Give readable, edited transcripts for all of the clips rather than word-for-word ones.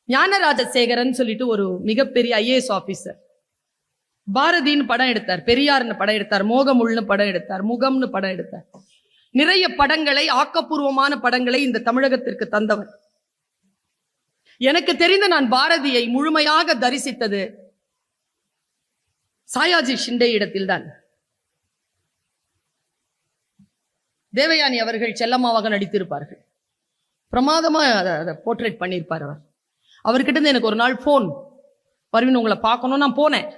ஞானராஜசேகரன் சொல்லிட்டு ஒரு மிகப்பெரிய ஐஏஎஸ் ஆபீசர் பாரதின்னு படம் எடுத்தார், பெரியார்னு படம் எடுத்தார், மோகமுள்னு படம் எடுத்தார், முகம்னு படம் எடுத்தார். நிறைய படங்களை, ஆக்கப்பூர்வமான படங்களை இந்த தமிழகத்திற்கு தந்தவர். எனக்கு தெரிந்த நான் பாரதியை முழுமையாக தரிசித்தது சாயாஜி ஷிண்டே இடத்தில்தான். தேவயானி அவர்கள் செல்லம்மாவாக நடித்திருப்பார்கள். பிரமாதமா அதை போர்ட்ரேட் பண்ணியிருப்பார் அவர். அவர்கிட்ட எனக்கு ஒரு நாள் போன், பர்வீன் உங்களை பார்க்கணும். நான் போனேன்.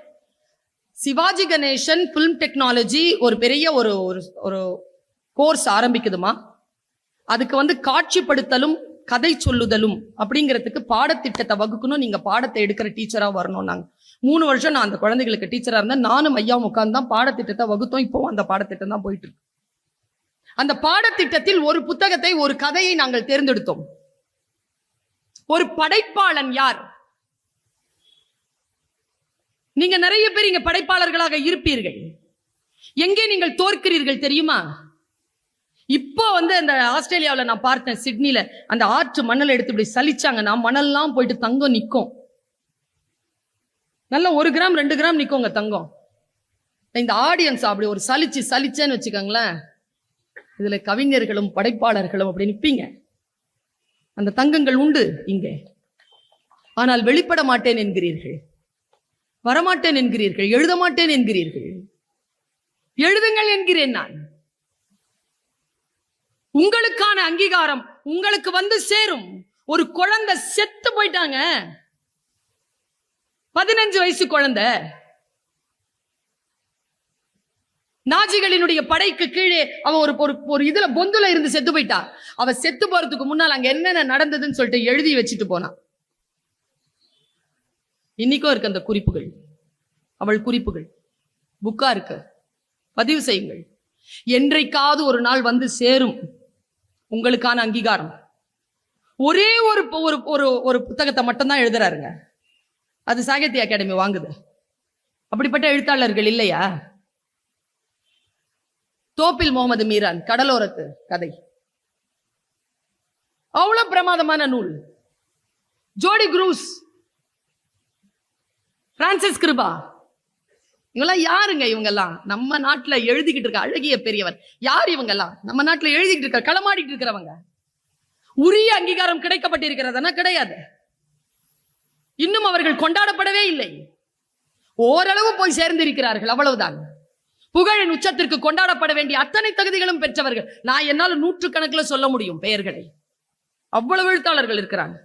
சிவாஜி கணேசன் பிலிம் டெக்னாலஜி ஒரு பெரிய ஒரு கோர்ஸ் ஆரம்பிக்குதுமா, அதுக்கு காட்சிப்படுத்தலும் கதை சொல்லுதலும் அப்படிங்கிறதுக்கு பாடத்திட்டத்தை வகுக்கணும், நீங்க பாடத்தை எடுக்கிற டீச்சரா வரணும். நாங்க 3 வருஷம் நான் அந்த குழந்தைகளுக்கு டீச்சரா இருந்தேன். நானும் ஐயாவும் உட்கார்ந்து தான் பாடத்திட்டத்தை வகுத்தோம். இப்போ அந்த பாடத்திட்டம் தான் போயிட்டு இருக்கு. அந்த பாடத்திட்டத்தில் ஒரு புத்தகத்தை, ஒரு கதையை நாங்கள் தேர்ந்தெடுத்தோம். ஒரு படைப்பாளன் யார்? நீங்க நிறைய பேர் இங்க படைப்பாளர்களாக இருப்பீர்கள். எங்கே நீங்கள் தோற்கிறீர்கள் தெரியுமா? இப்போ அந்த ஆஸ்திரேலியாவில் நான் பார்த்தேன், சிட்னில அந்த ஆற்று மணல் எடுத்து இப்படி சலிச்சாங்கன்னா மணல்லாம் போயிட்டு தங்கம் நிற்கும். நல்ல 1 கிராம் 2 கிராம் நிற்குங்க தங்கம். இந்த ஆடியன்ஸ் அப்படி ஒரு சலிச்சேன்னு வச்சுக்கோங்களேன், இதுல கவிஞர்களும் படைப்பாளர்களும் அப்படி நிற்பீங்க. அந்த தங்கங்கள் உண்டு இங்கே. ஆனால் வெளிப்பட மாட்டேன் என்கிறீர்கள், வரமாட்டேன் என்கிறீர்கள், எழுத மாட்டேன் என்கிறீர்கள். எழுதுங்கள் என்கிறேன் நான். உங்களுக்கான அங்கீகாரம் உங்களுக்கு சேரும். ஒரு குழந்தை செத்து போயிட்டாங்க, 15 வயசு குழந்தை. நாஜிகளினுடைய படைக்கு கீழே அவ ஒரு இதுல பொந்துல இருந்து செத்து போயிட்டா. அவ செத்து போறதுக்கு முன்னால் அங்க என்னென்ன நடந்ததுன்னு சொல்லிட்டு எழுதி வச்சுட்டு போனா. இன்னைக்கும் இருக்கு அந்த குறிப்புகள், அவள் குறிப்புகள் புக்கா இருக்கு. பதிவு செய்யுங்கள். என்றைக்காவது ஒரு நாள் சேரும் உங்களுக்கான அங்கீகாரம். ஒரே ஒரு புத்தகத்தை மட்டும்தான் எழுதுறாருங்க, அது சாகித்ய அகாடமி வாங்குது. அப்படிப்பட்ட எழுத்தாளர்கள் இல்லையா? தோப்பில் முகமது மீரான் கடலோரத்து கதை அவ்வளவு பிரமாதமான நூல். ஜோடி குரூஸ், பிரான்சிஸ் கிருபா, இவங்கெல்லாம் யாருங்க? இவங்கெல்லாம் நம்ம நாட்டுல எழுதிக்கிட்டு இருக்க அழகிய பெரியவர். யார் இவங்கெல்லாம்? நம்ம நாட்டுல எழுதிக்கிட்டு இருக்க, களமாடிட்டு இருக்கிறவங்க. உரிய அங்கீகாரம் கிடைக்கப்பட்டிருக்கிறதுனா கிடையாது. இன்னும் அவர்கள் கொண்டாடப்படவே இல்லை. ஓரளவு போய் சேர்ந்திருக்கிறார்கள், அவ்வளவுதான். புகழின் உச்சத்திற்கு கொண்டாடப்பட வேண்டிய அத்தனை தகுதிகளும் பெற்றவர்கள். நான் என்னால் 100 கணக்கில் சொல்ல முடியும் பெயர்களை. அவ்வளவு எழுத்தாளர்கள் இருக்கிறாங்க.